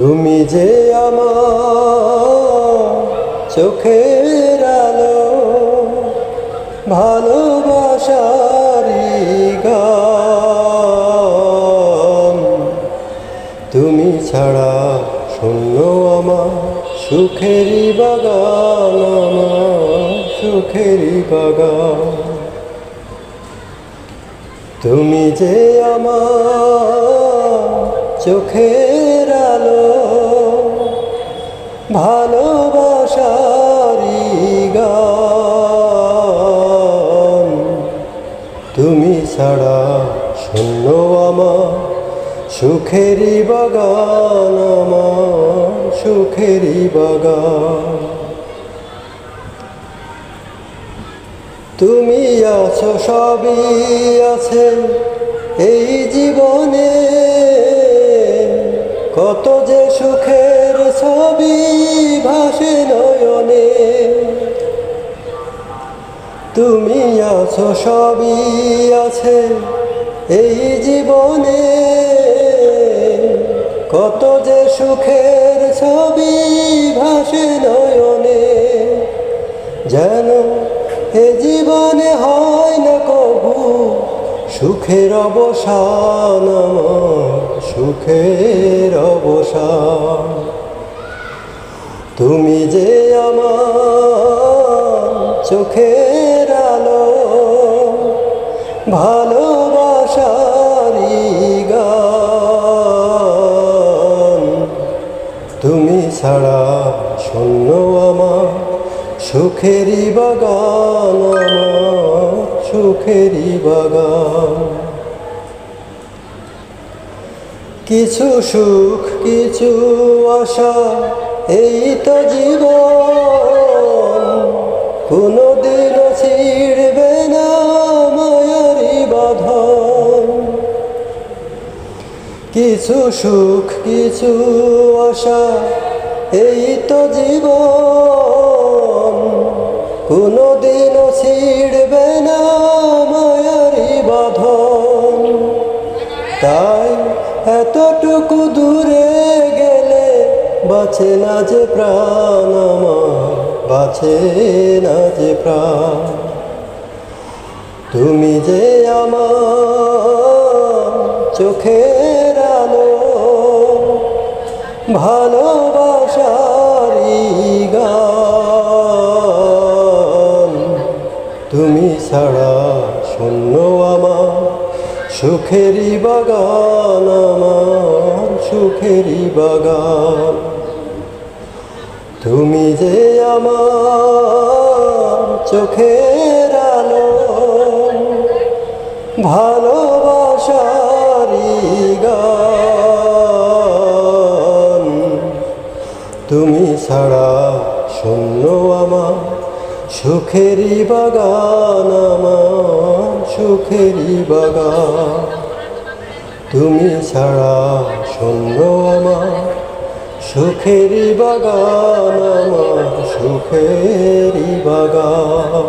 তুমি যে আমার চোখের আলো, ভালোবাসারি গান। তুমি ছাড়া শূন্য আমার সুখেরই বাগান, আমার সুখেরই বাগান। তুমি যে আমার চোখের আলো, ভালোবাসারি গান। তুমি ছাড়া শূন্য আমার সুখেরই বাগান, আমার সুখেরই বাগান। তুমি আছো, সবই আছে এই জীবনে, কত যে সুখের ছবি ভাসে নয়নে। তুমি আছো, সবই আছে এই জীবনে, কত যে সুখের ছবি ভাসে নয়নে। যেন এ জীবনে হয় না কবু সুখের অবসান, আমার সুখের অবসান। তুমি যে আমার চোখের আলো, ভালোবাসারি গান। তুমি ছাড়া শূন্য আমার সুখেরই বাগান, আমার সুখেরই বাগান। কিছু সুখ কিছু আশা এই তো জীবন, কোনোদিনও ছিড়বে না মায়ারি বাঁধন। কিছু সুখ কিছু আশা এই তো জীবন, কোনোদিনও ছিড়বে না মায়ারি বাঁধন। তাই এতটুকু দূরে গেলে বাঁচে না যে প্রাণ, আমার বাঁচে না যে প্রাণ। তুমি যে আমার চোখের আলো, ভালোবাসারি গান। তুমি ছাড়া শূন্য আমার সুখেরই বাগান, আমার সুখেরই বাগান। তুমি যে আমার চোখের আলো, ভালোবাসারি গান। তুমি ছাড়া শূন্য আমার সুখেরই বাগান, আমার সুখেরই বাগান। তুমি ছাড়া শূন্য আমার সুখেরই বাগান, আমার সুখেরই বাগান।